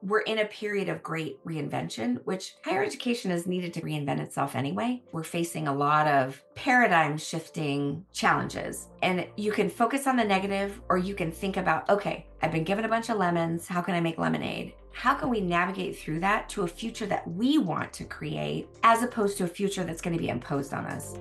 we're in a period of great reinvention, which higher education has needed to reinvent itself anyway. We're facing a lot of paradigm shifting challenges. And you can focus on the negative, or you can think about, okay, I've been given a bunch of lemons. How can I make lemonade? How can we navigate through that to a future that we want to create, as opposed to a future that's going to be imposed on us?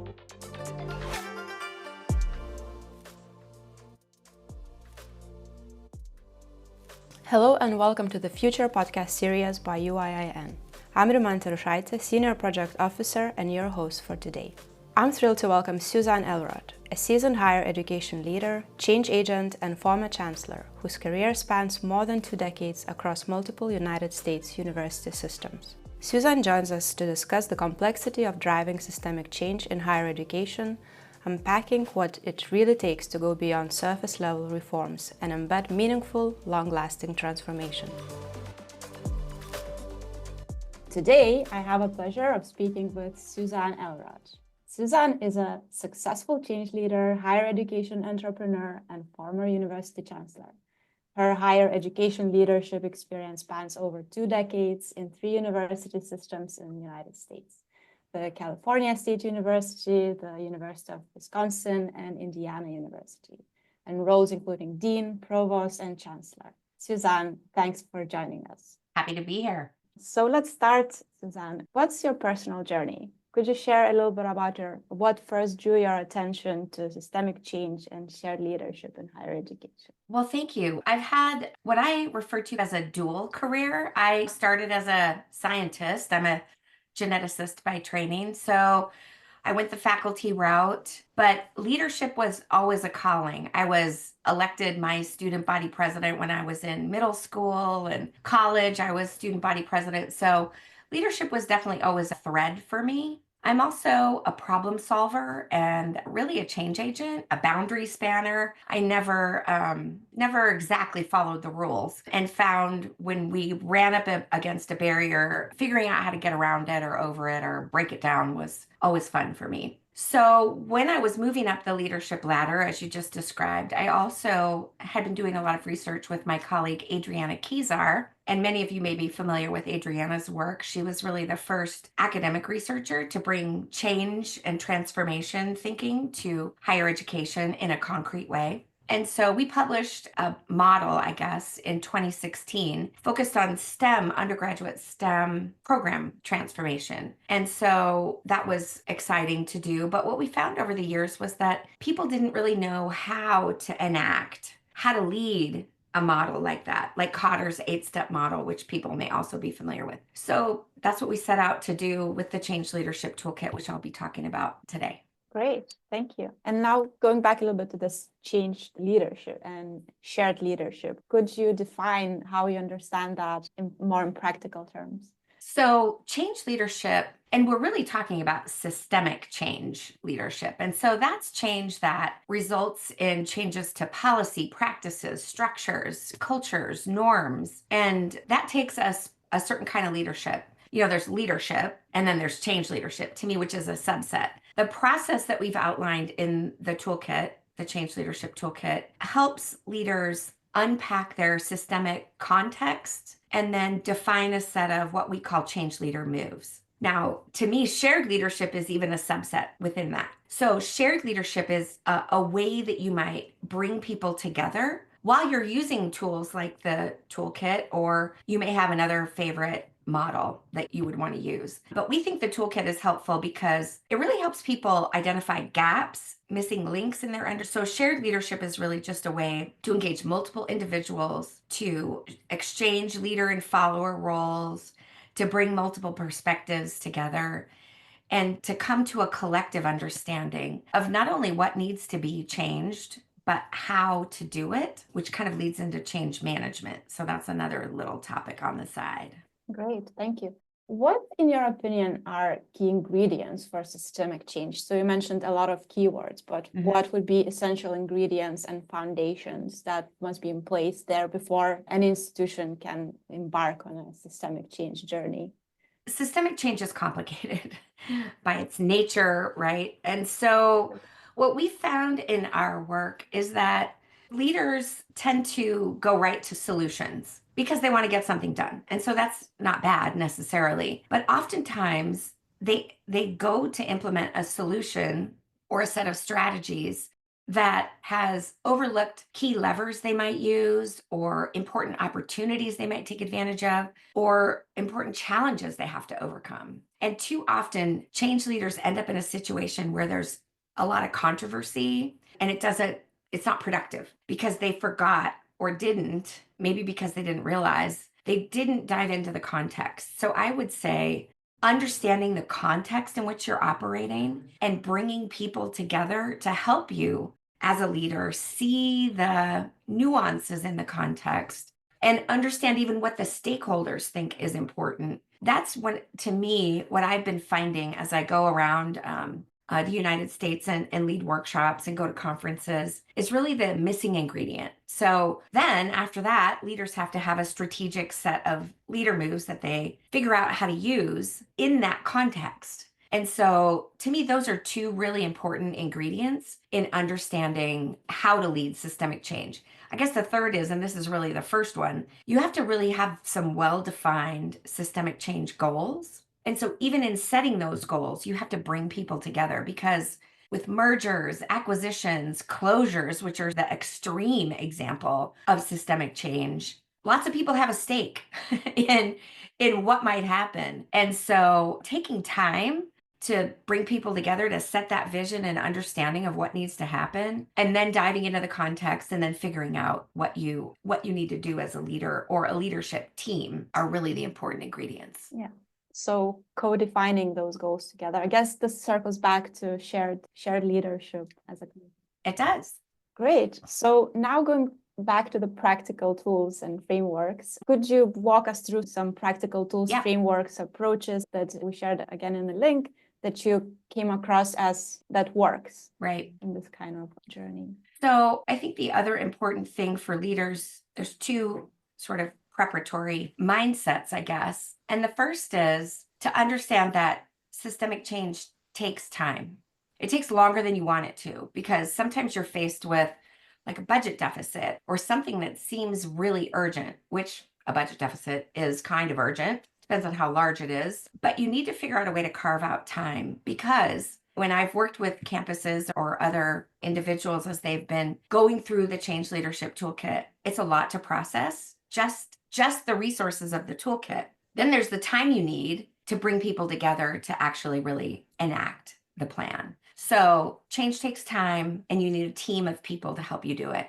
Hello and welcome to the Future podcast series by UIIN. I'm Rumanta Rushaite, Senior Project Officer and your host for today. I'm thrilled to welcome Susan Elrod, a seasoned higher education leader, change agent, and former chancellor whose career spans more than 2 decades across multiple United States university systems. Susan joins us to discuss the complexity of driving systemic change in higher education, unpacking what it really takes to go beyond surface-level reforms and embed meaningful, long-lasting transformation. Today, I have a pleasure of speaking with Susan Elrod. Susan is a successful change leader, higher education entrepreneur, and former university chancellor. Her higher education leadership experience spans over 2 decades in 3 university systems in the United States: the California State University, the University of Wisconsin, and Indiana University, and roles including Dean, Provost, and Chancellor. Susan, thanks for joining us. Happy to be here. So let's start, Susan. What's your personal journey? Could you share a little bit about what first drew your attention to systemic change and shared leadership in higher education? Well, thank you. I've had what I refer to as a dual career. I started as a scientist. I'm a geneticist by training. So I went the faculty route, but leadership was always a calling. I was elected my student body president when I was in middle school and college. I was student body president. So leadership was definitely always a thread for me. I'm also a problem solver and really a change agent, a boundary spanner. I never exactly followed the rules, and found when we ran up against a barrier, figuring out how to get around it or over it or break it down was always fun for me. So when I was moving up the leadership ladder, as you just described, I also had been doing a lot of research with my colleague, Adriana Kizar. And many of you may be familiar with Adriana's work. She was really the first academic researcher to bring change and transformation thinking to higher education in a concrete way. And so we published a model, I guess, in 2016, focused on STEM, undergraduate STEM program transformation. And so that was exciting to do. But what we found over the years was that people didn't really know how to enact, how to lead a model like that, like Cotter's 8-step model, which people may also be familiar with. So that's what we set out to do with the Change Leadership Toolkit, which I'll be talking about today. Great, thank you. And now going back a little bit to this changed leadership and shared leadership, could you define how you understand that in practical terms? So change leadership, and we're really talking about systemic change leadership. And so that's change that results in changes to policy, practices, structures, cultures, norms. And that takes us a certain kind of leadership. There's leadership and then there's change leadership, to me, which is a subset. The process that we've outlined in the toolkit, the Change Leadership Toolkit, helps leaders unpack their systemic context and then define a set of what we call change leader moves. Now, to me, shared leadership is even a subset within that. So shared leadership is a way that you might bring people together while you're using tools like the toolkit, or you may have another favorite model that you would want to use. But we think the toolkit is helpful because it really helps people identify gaps, missing links in their So shared leadership is really just a way to engage multiple individuals, to exchange leader and follower roles, to bring multiple perspectives together, and to come to a collective understanding of not only what needs to be changed, but how to do it, which kind of leads into change management. So that's another little topic on the side. Great, thank you. What, in your opinion, are key ingredients for systemic change? So you mentioned a lot of keywords, but what would be essential ingredients and foundations that must be in place there before an institution can embark on a systemic change journey? Systemic change is complicated by its nature, right? And so what we found in our work is that Leaders tend to go right to solutions because they want to get something done. And so that's not bad necessarily. But oftentimes they go to implement a solution or a set of strategies that has overlooked key levers they might use or important opportunities they might take advantage of or important challenges they have to overcome. And too often change leaders end up in a situation where there's a lot of controversy and it's not productive because they forgot or didn't, maybe because they didn't realize, they didn't dive into the context. So I would say understanding the context in which you're operating and bringing people together to help you as a leader see the nuances in the context and understand even what the stakeholders think is important. That's what, to me, what I've been finding as I go around the United States and lead workshops and go to conferences is really the missing ingredient. So then after that, leaders have to have a strategic set of leader moves that they figure out how to use in that context. And so to me, those are two really important ingredients in understanding how to lead systemic change. I guess the third is, and this is really the first one, you have to really have some well-defined systemic change goals. And so even in setting those goals, you have to bring people together because with mergers, acquisitions, closures, which are the extreme example of systemic change, lots of people have a stake in what might happen. And so taking time to bring people together to set that vision and understanding of what needs to happen and then diving into the context and then figuring out what you need to do as a leader or a leadership team are really the important ingredients. Yeah. So co-defining those goals together. I guess this circles back to shared leadership as a community. It does. Great. So now going back to the practical tools and frameworks, could you walk us through some practical tools, Yeah. frameworks, approaches that we shared again in the link that you came across as that works Right. in this kind of journey? So I think the other important thing for leaders, there's two sort of preparatory mindsets, I guess. And the first is to understand that systemic change takes time. It takes longer than you want it to, because sometimes you're faced with like a budget deficit or something that seems really urgent, which a budget deficit is kind of urgent, depends on how large it is. But you need to figure out a way to carve out time, because when I've worked with campuses or other individuals as they've been going through the change leadership toolkit, it's a lot to process, just the resources of the toolkit. Then there's the time you need to bring people together to actually really enact the plan. So change takes time and you need a team of people to help you do it.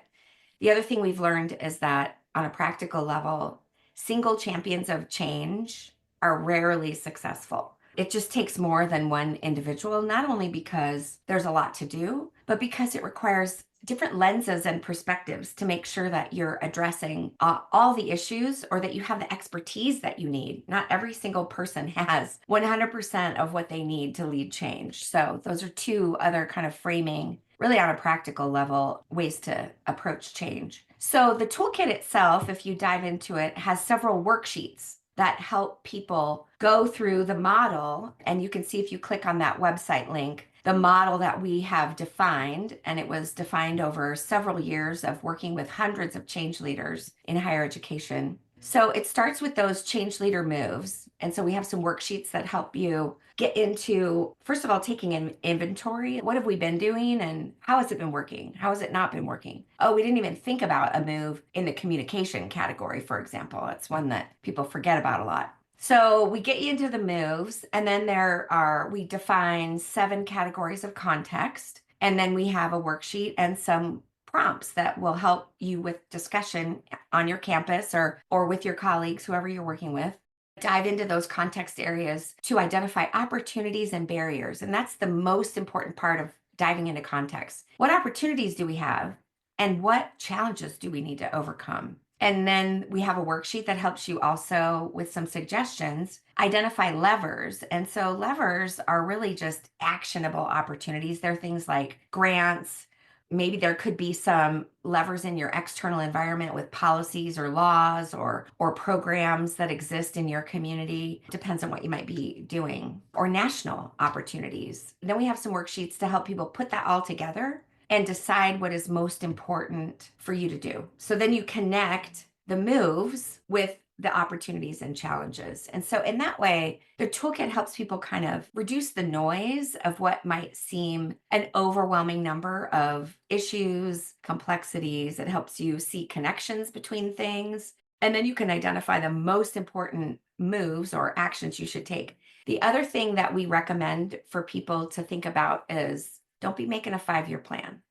The other thing we've learned is that on a practical level, single champions of change are rarely successful. It just takes more than one individual, not only because there's a lot to do, but because it requires different lenses and perspectives to make sure that you're addressing all the issues or that you have the expertise that you need. Not every single person has 100% of what they need to lead change. So those are two other kind of framing, really on a practical level, ways to approach change. So the toolkit itself, if you dive into it, has several worksheets that help people go through the model. And you can see if you click on that website link, the model that we have defined, and it was defined over several years of working with hundreds of change leaders in higher education. So it starts with those change leader moves. And so we have some worksheets that help you get into, first of all, taking an inventory. What have we been doing and how has it been working? How has it not been working? Oh, we didn't even think about a move in the communication category, for example. It's one that people forget about a lot. So we get you into the moves, and then we define 7 categories of context, and then we have a worksheet and some prompts that will help you with discussion on your campus or with your colleagues, whoever you're working with. Dive into those context areas to identify opportunities and barriers. And that's the most important part of diving into context. What opportunities do we have? And what challenges do we need to overcome? And then we have a worksheet that helps you also with some suggestions, identify levers. And so levers are really just actionable opportunities. They're things like grants. Maybe there could be some levers in your external environment with policies or laws or programs that exist in your community. Depends on what you might be doing, or national opportunities. Then we have some worksheets to help people put that all together and decide what is most important for you to do. So then you connect the moves with the opportunities and challenges. And so in that way, the toolkit helps people kind of reduce the noise of what might seem an overwhelming number of issues, complexities. It helps you see connections between things. And then you can identify the most important moves or actions you should take. The other thing that we recommend for people to think about is don't be making a 5-year plan.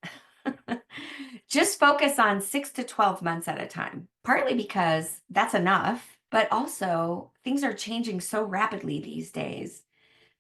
Just focus on 6 to 12 months at a time, partly because that's enough, but also things are changing so rapidly these days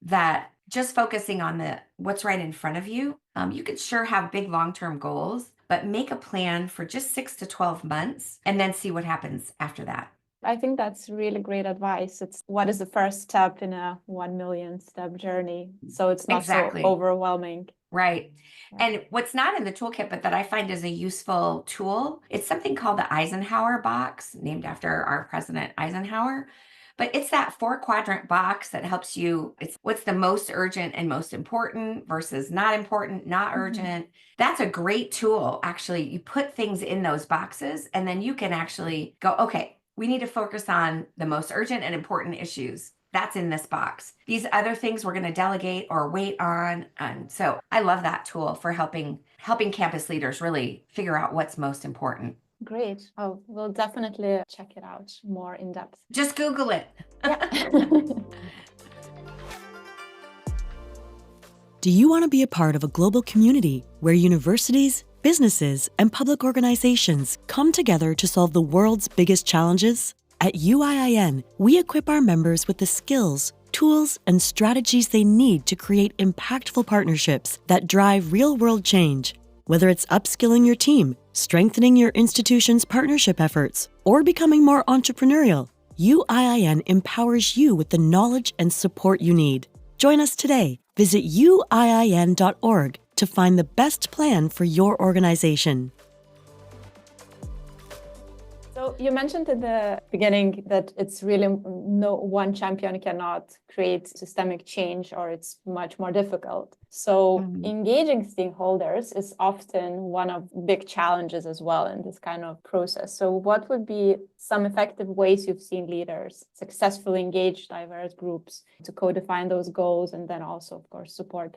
that just focusing on the what's right in front of you, you could sure have big long-term goals, but make a plan for just 6 to 12 months and then see what happens after that. I think that's really great advice. It's what is the first step in a 1 million step journey, so it's not so Exactly. overwhelming. Right. Yeah. And what's not in the toolkit, but that I find is a useful tool, it's something called the Eisenhower box, named after our President Eisenhower. But it's that 4-quadrant box that helps you. It's what's the most urgent and most important versus not important, not urgent. That's a great tool. Actually, you put things in those boxes and then you can actually go, okay, we need to focus on the most urgent and important issues. That's in this box. These other things we're going to delegate or wait on. And so I love that tool for helping campus leaders really figure out what's most important. Great. Oh, we'll definitely check it out more in depth. Just Google it. Yeah. Do you want to be a part of a global community where universities, businesses, and public organizations come together to solve the world's biggest challenges? At UIIN, we equip our members with the skills, tools, and strategies they need to create impactful partnerships that drive real-world change. Whether it's upskilling your team, strengthening your institution's partnership efforts, or becoming more entrepreneurial, UIIN empowers you with the knowledge and support you need. Join us today. Visit uiin.org to find the best plan for your organization. So you mentioned at the beginning that it's really no one champion cannot create systemic change, or it's much more difficult. So engaging stakeholders is often one of big challenges as well in this kind of process. So what would be some effective ways you've seen leaders successfully engage diverse groups to co-define those goals and then also, of course, support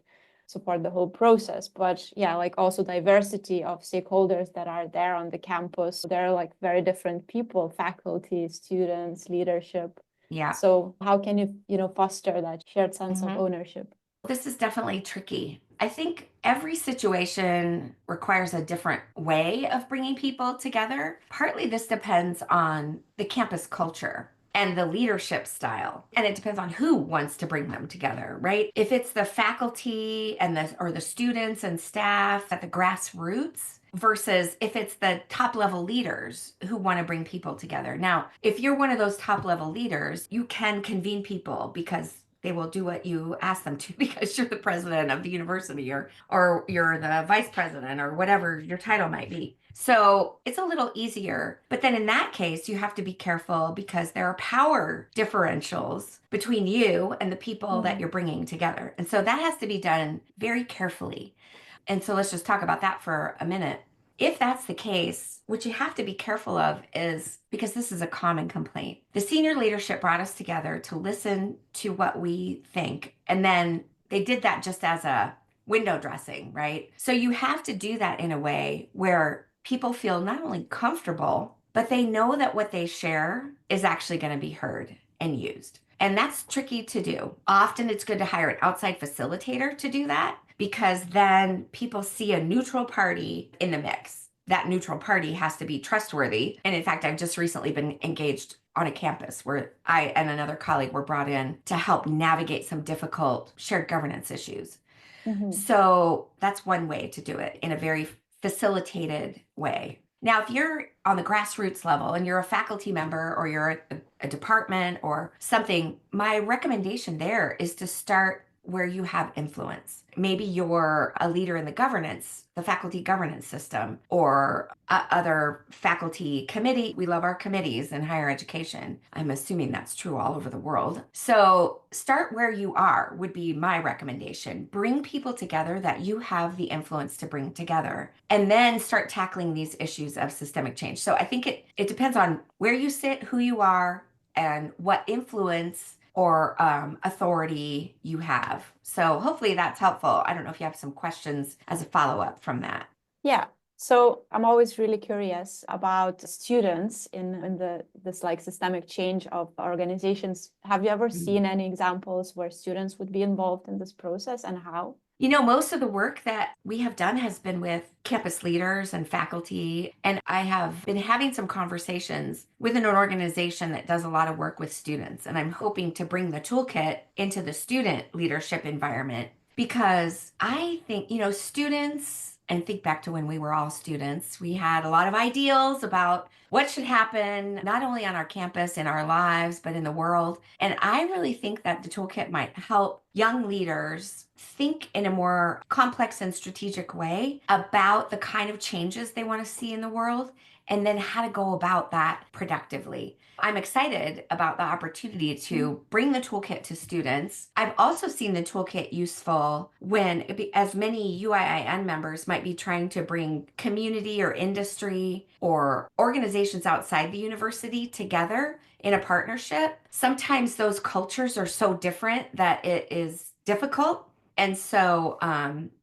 the whole process? But yeah, like also diversity of stakeholders that are there on the campus. They're like very different people, faculty, students, leadership. Yeah. So how can you foster that shared sense of ownership? This is definitely tricky. I think every situation requires a different way of bringing people together. Partly this depends on the campus culture and the leadership style. And it depends on who wants to bring them together, right? If it's the faculty and the students and staff at the grassroots versus if it's the top level leaders who want to bring people together. Now, if you're one of those top level leaders, you can convene people because they will do what you ask them to because you're the president of the university or you're the vice president or whatever your title might be. So it's a little easier. But then in that case, you have to be careful because there are power differentials between you and the people that you're bringing together. And so that has to be done very carefully. And so let's just talk about that for a minute. If that's the case, what you have to be careful of is, because this is a common complaint, the senior leadership brought us together to listen to what we think. And then they did that just as a window dressing, right? So you have to do that in a way where people feel not only comfortable, but they know that what they share is actually going to be heard and used. And that's tricky to do. Often it's good to hire an outside facilitator to do that, because then people see a neutral party in the mix. That neutral party has to be trustworthy. And in fact, I've just recently been engaged on a campus where I and another colleague were brought in to help navigate some difficult shared governance issues. So that's one way to do it, in a very facilitated way. Now, if you're on the grassroots level and you're a faculty member or you're a department or something, my recommendation there is to start where you have influence. Maybe you're a leader in the faculty governance system, or other faculty committee. We love our committees in higher education. I'm assuming that's true all over the world. So start where you are would be my recommendation. Bring people together that you have the influence to bring together, and then start tackling these issues of systemic change. So I think it depends on where you sit, who you are, and what influence or authority you have. So hopefully that's helpful. I don't know if you have some questions as a follow-up from that. Yeah. So I'm always really curious about students in this like systemic change of organizations. Have you ever seen any examples where students would be involved in this process, and how? Most of the work that we have done has been with campus leaders and faculty. And I have been having some conversations with an organization that does a lot of work with students. And I'm hoping to bring the toolkit into the student leadership environment, because I think, students, and think back to when we were all students, we had a lot of ideals about what should happen, not only on our campus, in our lives, but in the world. And I really think that the toolkit might help young leaders think in a more complex and strategic way about the kind of changes they want to see in the world, and then how to go about that productively. I'm excited about the opportunity to bring the toolkit to students. I've also seen the toolkit useful when, as many UIIN members might be trying to bring community or industry or organizations outside the university together in a partnership. Sometimes those cultures are so different that it is difficult. And so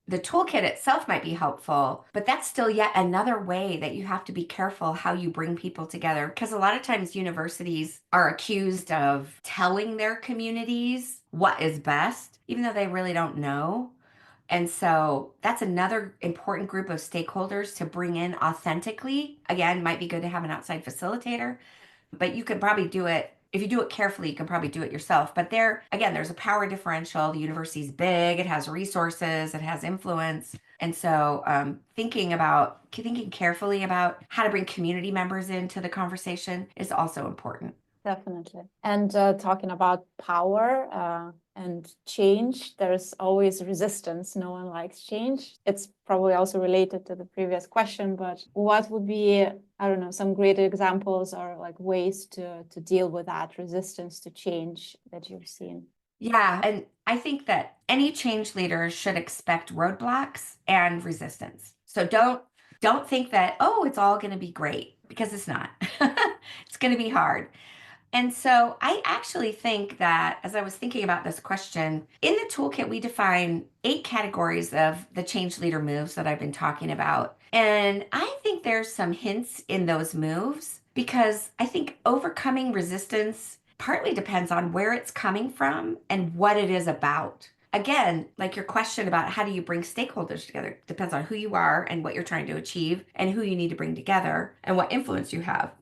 the toolkit itself might be helpful, but that's still yet another way that you have to be careful how you bring people together. Because a lot of times universities are accused of telling their communities what is best, even though they really don't know. And so that's another important group of stakeholders to bring in authentically. Again, might be good to have an outside facilitator, but you could probably do it. If you do it carefully, you can probably do it yourself. But there's a power differential. The university's big, it has resources, it has influence. And so thinking carefully about how to bring community members into the conversation is also important. Definitely. And talking about power and change, there's always resistance. No one likes change. It's probably also related to the previous question, but what would be, I don't know, some great examples or like ways to deal with that resistance to change that you've seen? Yeah, and I think that any change leader should expect roadblocks and resistance. So don't think that, oh, it's all going to be great, because it's not. It's going to be hard. And so I actually think that, as I was thinking about this question, in the toolkit, we define 8 categories of the change leader moves that I've been talking about. And I think there's some hints in those moves, because I think overcoming resistance partly depends on where it's coming from and what it is about. Again, like your question about how do you bring stakeholders together depends on who you are and what you're trying to achieve and who you need to bring together and what influence you have.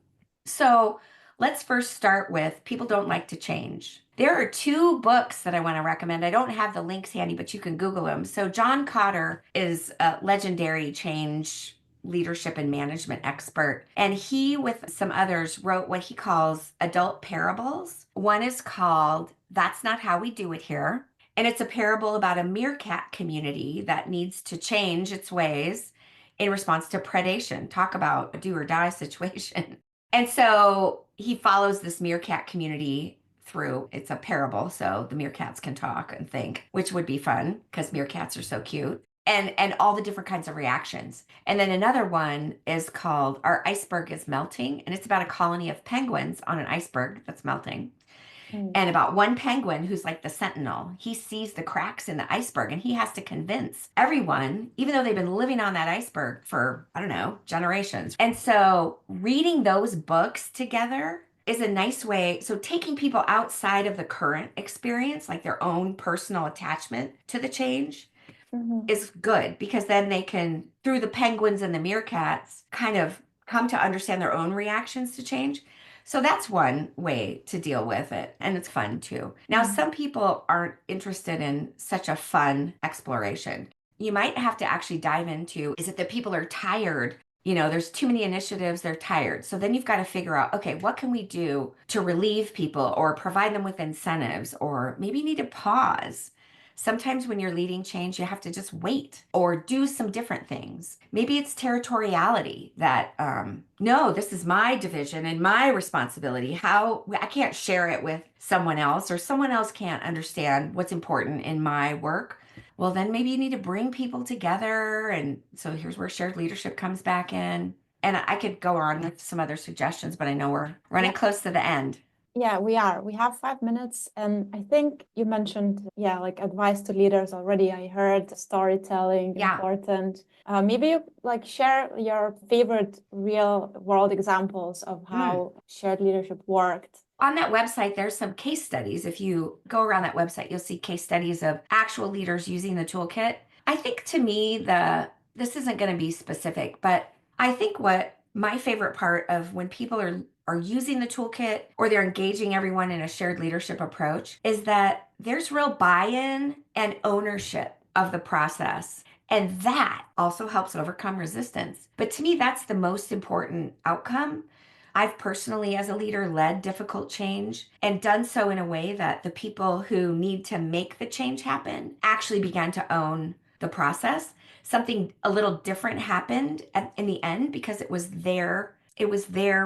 So let's first start with people don't like to change. There are 2 books that I want to recommend. I don't have the links handy, but you can Google them. So John Cotter is a legendary change leadership and management expert. And he, with some others, wrote what he calls adult parables. One is called That's Not How We Do It Here. And it's a parable about a meerkat community that needs to change its ways in response to predation. Talk about a do or die situation. And so he follows this meerkat community through. It's a parable, so the meerkats can talk and think, which would be fun because meerkats are so cute. And all the different kinds of reactions. And then another one is called Our Iceberg is Melting, and it's about a colony of penguins on an iceberg that's melting. And about one penguin who's like the sentinel. He sees the cracks in the iceberg and he has to convince everyone, even though they've been living on that iceberg for, I don't know, generations. And so reading those books together is a nice way. So taking people outside of the current experience, like their own personal attachment to the change, is good, because then they can, through the penguins and the meerkats, kind of come to understand their own reactions to change. So that's one way to deal with it. And it's fun too. Now, some people aren't interested in such a fun exploration. You might have to actually dive into, is it that people are tired? There's too many initiatives, they're tired. So then you've got to figure out, okay, what can we do to relieve people or provide them with incentives, or maybe you need to pause. sometimes when you're leading change, you have to just wait or do some different things. Maybe it's territoriality that, no, this is my division and my responsibility. How I can't share it with someone else, or someone else can't understand what's important in my work. Well, then maybe you need to bring people together. And so here's where shared leadership comes back in. And I could go on with some other suggestions, but I know we're running close to the end. Yeah, we are. We have 5 minutes. And I think you mentioned, like advice to leaders already. I heard storytelling important. Maybe you share your favorite real world examples of how shared leadership worked. On that website, there's some case studies. If you go around that website, you'll see case studies of actual leaders using the toolkit. I think to me, this isn't going to be specific, but I think what my favorite part of when people are using the toolkit or they're engaging everyone in a shared leadership approach is that there's real buy-in and ownership of the process. And that also helps overcome resistance. But to me, that's the most important outcome. I've personally, as a leader, led difficult change and done so in a way that the people who need to make the change happen actually began to own the process. Something a little different happened in the end because it was their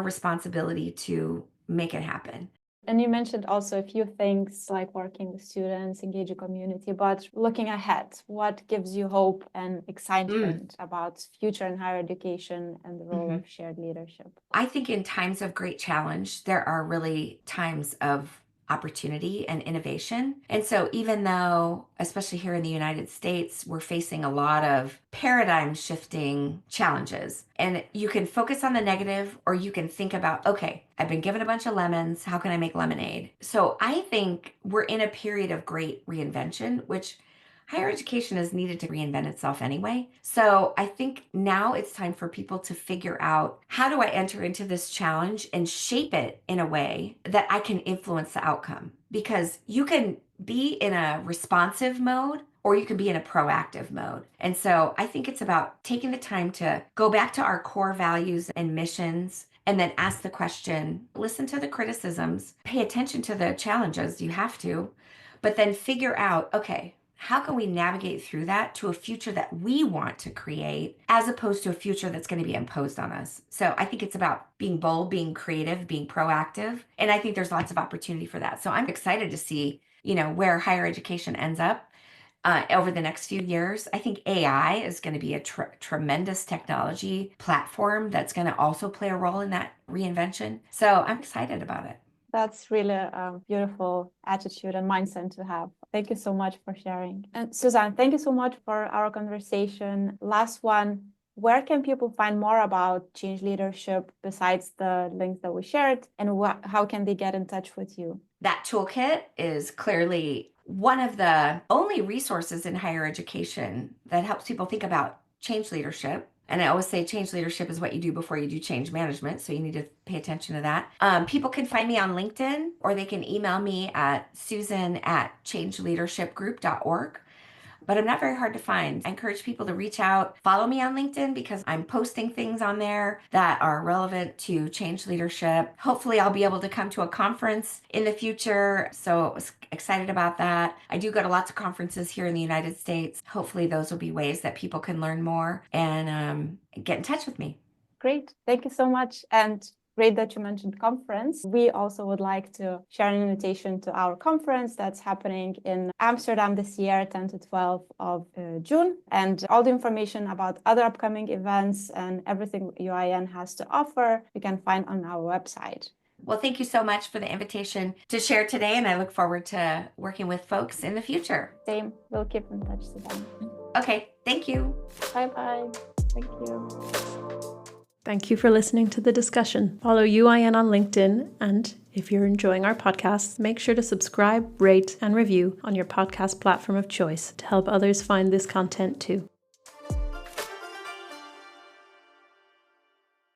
responsibility to make it happen. And you mentioned also a few things like working with students, engaging community, but looking ahead, what gives you hope and excitement about future in higher education and the role of shared leadership? I think in times of great challenge, there are really times of opportunity and innovation. And so even though, especially here in the United States, we're facing a lot of paradigm shifting challenges, and you can focus on the negative or you can think about, okay, I've been given a bunch of lemons. How can I make lemonade? So I think we're in a period of great reinvention, which higher education has needed to reinvent itself anyway. So I think now it's time for people to figure out, how do I enter into this challenge and shape it in a way that I can influence the outcome? Because you can be in a responsive mode or you can be in a proactive mode. And so I think it's about taking the time to go back to our core values and missions, and then ask the question, listen to the criticisms, pay attention to the challenges, you have to, but then figure out, okay, how can we navigate through that to a future that we want to create, as opposed to a future that's going to be imposed on us? So I think it's about being bold, being creative, being proactive. And I think there's lots of opportunity for that. So I'm excited to see, where higher education ends up over the next few years. I think AI is going to be a tremendous technology platform that's going to also play a role in that reinvention. So I'm excited about it. That's really a beautiful attitude and mindset to have. Thank you so much for sharing. And Susan, thank you so much for our conversation. Last one, where can people find more about change leadership besides the links that we shared, and how can they get in touch with you? That toolkit is clearly one of the only resources in higher education that helps people think about change leadership. And I always say change leadership is what you do before you do change management. So you need to pay attention to that. People can find me on LinkedIn, or they can email me at susan@changeleadershipgroup.org. But I'm not very hard to find. I encourage people to reach out, follow me on LinkedIn, because I'm posting things on there that are relevant to change leadership. Hopefully I'll be able to come to a conference in the future. So excited about that. I do go to lots of conferences here in the United States. Hopefully those will be ways that people can learn more and get in touch with me. Great. Thank you so much. And great that you mentioned conference. We also would like to share an invitation to our conference that's happening in Amsterdam this year, 10 to 12 of June. And all the information about other upcoming events and everything UIN has to offer, you can find on our website. Well, thank you so much for the invitation to share today, and I look forward to working with folks in the future. Same. We'll keep in touch, Susan. Okay. Thank you. Bye-bye. Thank you. Thank you for listening to the discussion. Follow UIN on LinkedIn, and if you're enjoying our podcast, make sure to subscribe, rate, and review on your podcast platform of choice to help others find this content too.